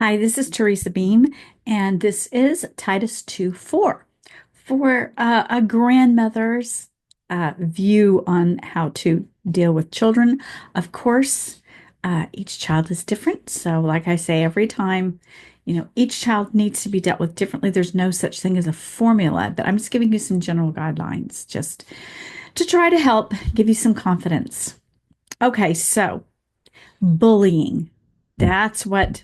Hi, this is Teresa Beem, and this is Titus 2:4 for a grandmother's view on how to deal with children. Of course, each child is different. So, like I say every time, each child needs to be dealt with differently. There's no such thing as a formula, but I'm just giving you some general guidelines just to try to help give you some confidence. Okay, so bullying. That's what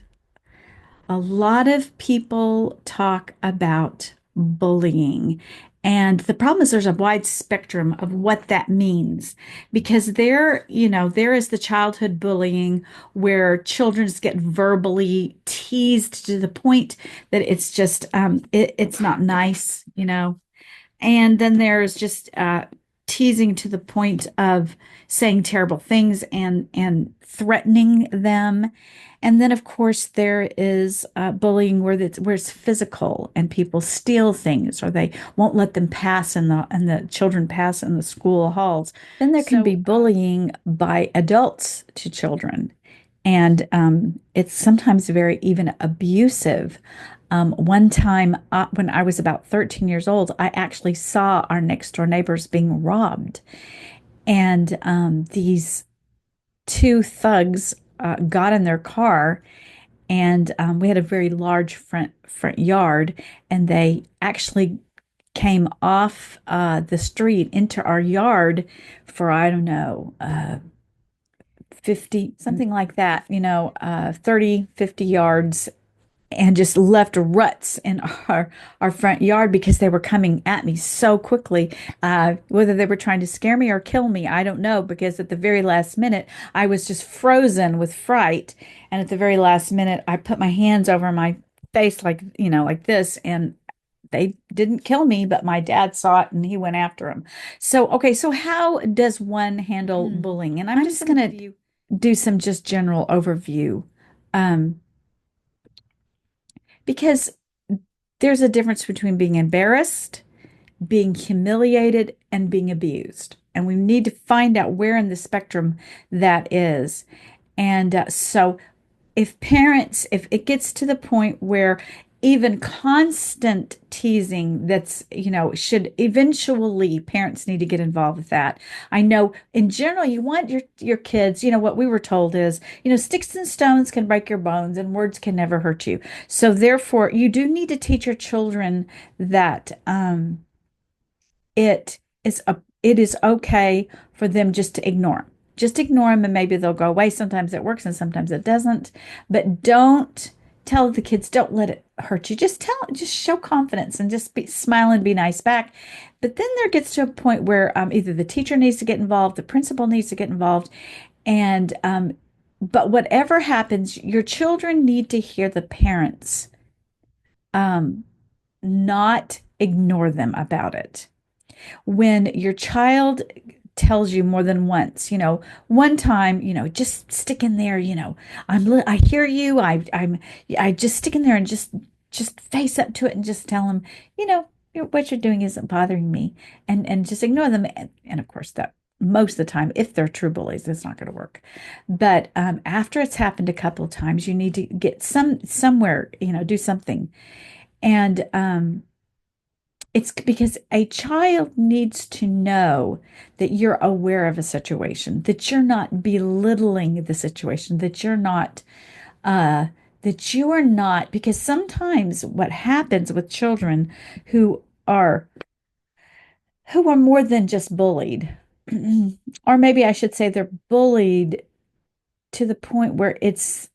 a lot of people talk about bullying. And the problem is there's a wide spectrum of what that means because there is the childhood bullying where children just get verbally teased to the point that it's just it's not nice. And then there's just teasing to the point of saying terrible things and threatening them. And then, of course, there is bullying where it's physical and people steal things or they won't let them pass and the children pass in the school halls. Then there can be bullying by adults to children. And it's sometimes very even abusive. One time, when I was about 13 years old, I actually saw our next door neighbors being robbed. And these two thugs got in their car, and we had a very large front yard, and they actually came off the street into our yard for, I don't know, 50, something like that, 30, 50 yards, and just left ruts in our front yard because they were coming at me so quickly. Whether they were trying to scare me or kill me, I don't know, because at the very last minute, I was just frozen with fright. And at the very last minute, I put my hands over my face like this, and they didn't kill me, but my dad saw it and he went after him. So, okay, so how does one handle bullying? And I'm just going to do some just general overview. Um, because there's a difference between being embarrassed, being humiliated, and being abused. And we need to find out where in the spectrum that is. And so if it gets to the point where even constant teasing should eventually parents need to get involved with that. I know in general you want your kids, what we were told is, sticks and stones can break your bones and words can never hurt you. So therefore you do need to teach your children that it is okay for them just to ignore them. Just ignore them and maybe they'll go away. Sometimes it works and sometimes it doesn't. But don't tell the kids, don't let it hurt you. Just show confidence and just smile and be nice back. But then there gets to a point where either the teacher needs to get involved, the principal needs to get involved, and but whatever happens, your children need to hear the parents um, not ignore them about it. When your child tells you more than once, one time, just stick in there, I hear you. I just stick in there and just face up to it and just tell them, what you're doing isn't bothering me, and just ignore them. And of course, that most of the time, if they're true bullies, it's not going to work. But after it's happened a couple of times, you need to get somewhere, do something. And it's because a child needs to know that you're aware of a situation, that you're not belittling the situation, uh, that you are not, because sometimes what happens with children who are who are more than just bullied, or maybe I should say they're bullied to the point where it's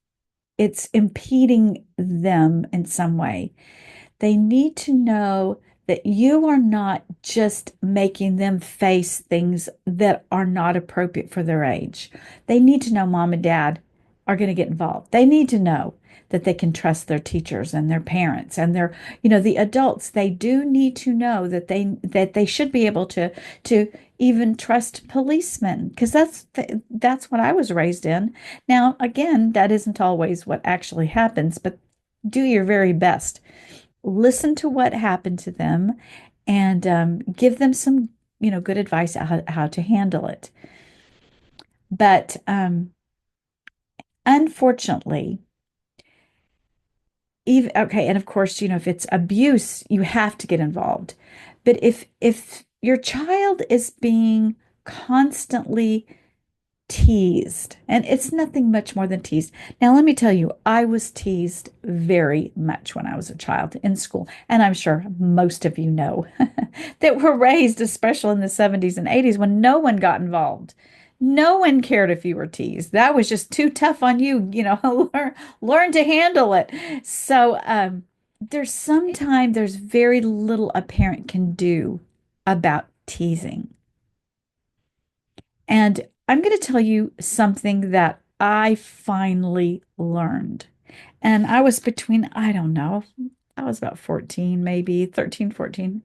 impeding them in some way. They need to know that you are not just making them face things that are not appropriate for their age. They need to know mom and dad are going to get involved. They need to know that they can trust their teachers and their parents and the adults. They do need to know that they should be able to even trust policemen, because that's what I was raised in. Now, again, that isn't always what actually happens, but do your very best. Listen to what happened to them and give them some, good advice how to handle it. But unfortunately, even okay, and of course, if it's abuse, you have to get involved. But if your child is being constantly teased, and it's nothing much more than teased. Now, let me tell you, I was teased very much when I was a child in school, and I'm sure most of you know that were raised, especially in the 70s and 80s, when no one got involved. No one cared if you were teased. That was just too tough on you, learn to handle it. So, there's very little a parent can do about teasing. And I'm going to tell you something that I finally learned. And I was between, I don't know, I was about 14, maybe 13, 14.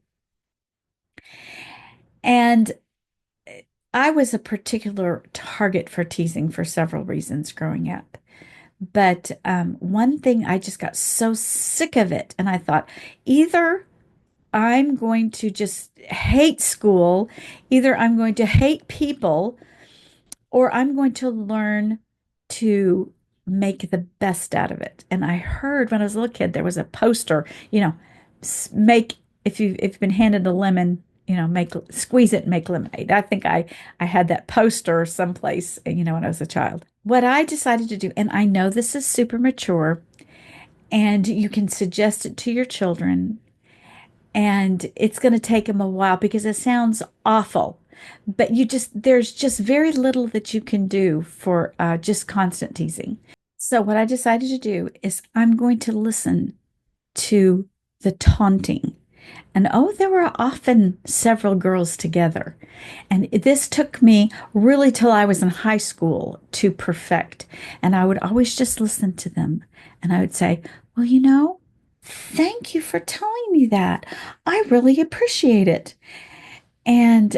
And I was a particular target for teasing for several reasons growing up. But one thing, I just got so sick of it. And I thought, either I'm going to just hate school, either I'm going to hate people, or I'm going to learn to make the best out of it. And I heard when I was a little kid, there was a poster, make if you've been handed a lemon, make squeeze it and make lemonade. I think I had that poster someplace, when I was a child. What I decided to do, and I know this is super mature, and you can suggest it to your children, and it's going to take them a while because it sounds awful. But there's just very little that you can do for just constant teasing. So, what I decided to do is I'm going to listen to the taunting. And oh, there were often several girls together. And this took me really till I was in high school to perfect. And I would always just listen to them. And I would say, well, thank you for telling me that. I really appreciate it. And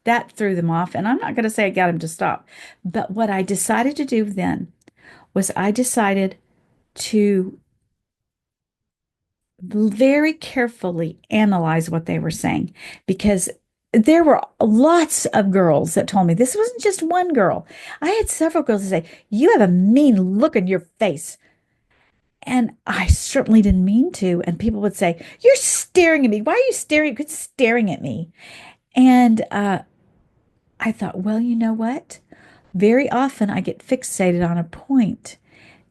that threw them off. And I'm not going to say I got them to stop. But what I decided to do then was I decided to very carefully analyze what they were saying, because there were lots of girls that told me, this wasn't just one girl. I had several girls that say, you have a mean look in your face. And I certainly didn't mean to. And people would say, you're staring at me. Why are you staring? Quit staring at me. And I thought, well, you know what? Very often I get fixated on a point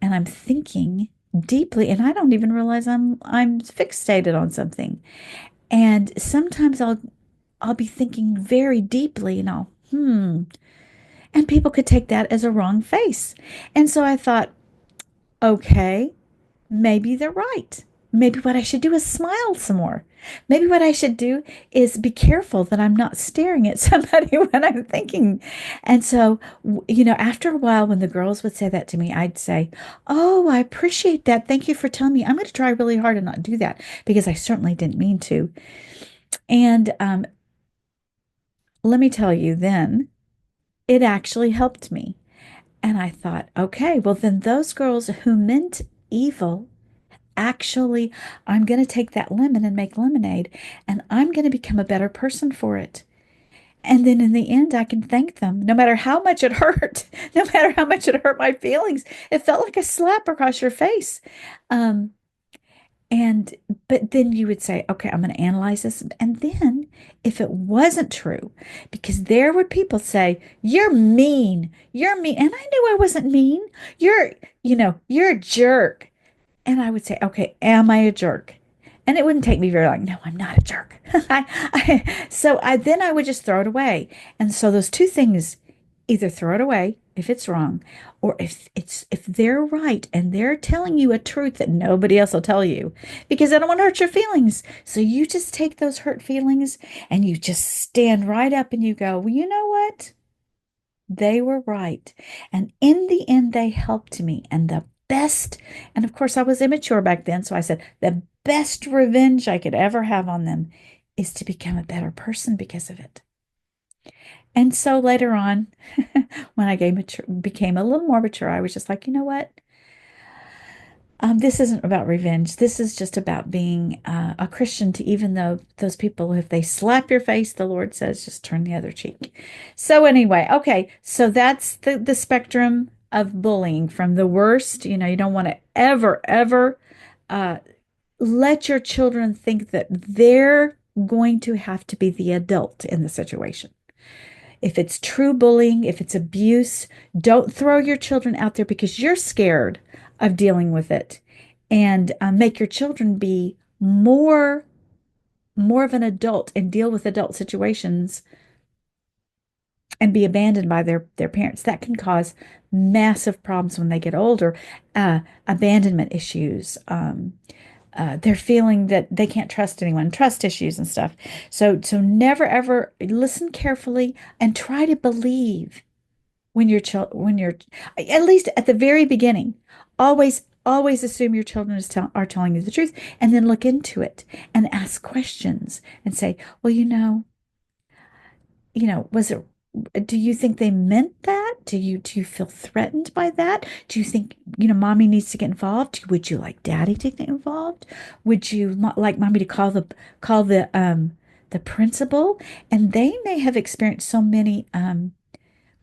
and I'm thinking deeply, and I don't even realize I'm fixated on something. And sometimes I'll be thinking very deeply and and people could take that as a wrong face. And so I thought, okay, maybe they're right. Maybe what I should do is smile some more. Maybe what I should do is be careful that I'm not staring at somebody when I'm thinking. And so, after a while, when the girls would say that to me, I'd say, oh, I appreciate that. Thank you for telling me. I'm going to try really hard and not do that because I certainly didn't mean to. And let me tell you, then it actually helped me. And I thought, okay, well, then those girls who meant evil, actually, I'm going to take that lemon and make lemonade, and I'm going to become a better person for it. And then in the end, I can thank them, no matter how much it hurt, no matter how much it hurt my feelings. It felt like a slap across your face. Um, and but then you would say, okay, I'm going to analyze this. And then if it wasn't true, because there would people say, you're mean, you're mean. And I knew I wasn't mean. You're a jerk. And I would say, okay, am I a jerk? And it wouldn't take me very long. No, I'm not a jerk. Then I would just throw it away. And so those two things, either throw it away if it's wrong, or if they're right and they're telling you a truth that nobody else will tell you, because I don't want to hurt your feelings. So you just take those hurt feelings and you just stand right up and you go, well, you know what? They were right. And in the end, they helped me. And the best, and of course, I was immature back then. So I said, the best revenge I could ever have on them is to become a better person because of it. And so later on, when became a little more mature, I was just like, you know what? This isn't about revenge. This is just about being a Christian to even though those people, if they slap your face, the Lord says, just turn the other cheek. So anyway, okay. So that's the spectrum. of bullying from the worst. You don't want to ever, ever uh, let your children think that they're going to have to be the adult in the situation. If it's true bullying, if it's abuse, don't throw your children out there because you're scared of dealing with it, and make your children be more of an adult and deal with adult situations and be abandoned by their parents. That can cause massive problems when they get older. Abandonment issues. They're feeling that they can't trust anyone, trust issues and stuff. So never ever listen carefully and try to believe when you're at least at the very beginning. Always assume your children are telling you the truth, and then look into it and ask questions and say, well, was it, do you think they meant that? Do you feel threatened by that? Do you think, mommy needs to get involved? Would you like daddy to get involved? Would you like mommy to call the principal? And they may have experienced so many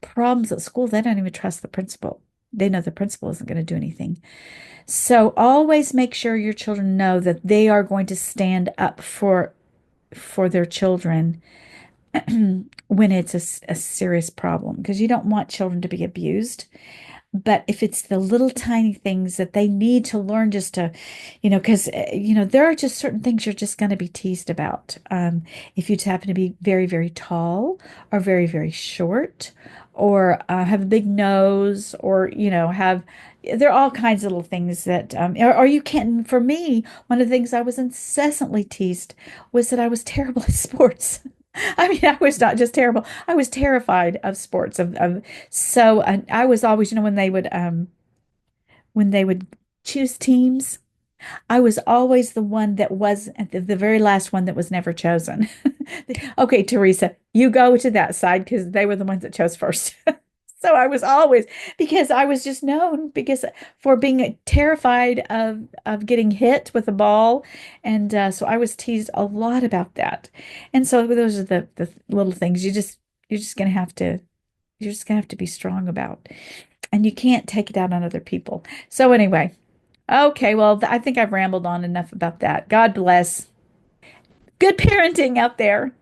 problems at school, they don't even trust the principal. They know the principal isn't going to do anything. So always make sure your children know that they are going to stand up for their children when it's a serious problem, because you don't want children to be abused. But if it's the little tiny things that they need to learn just to, because, there are just certain things you're just going to be teased about. If you happen to be very, very tall or very, very short or have a big nose or, there are all kinds of little things that, or you can't, for me, one of the things I was incessantly teased was that I was terrible at sports. I mean, I was not just terrible. I was terrified of sports. So I was always, when they would choose teams, I was always the one that was at the very last one that was never chosen. Okay, Teresa, you go to that side because they were the ones that chose first. So I was always, because I was just known because for being terrified of getting hit with a ball, and so I was teased a lot about that. And so those are the little things you're just gonna have to you're just gonna have to be strong about, and you can't take it out on other people. So anyway, okay, well, I think I've rambled on enough about that. God bless. Good parenting out there.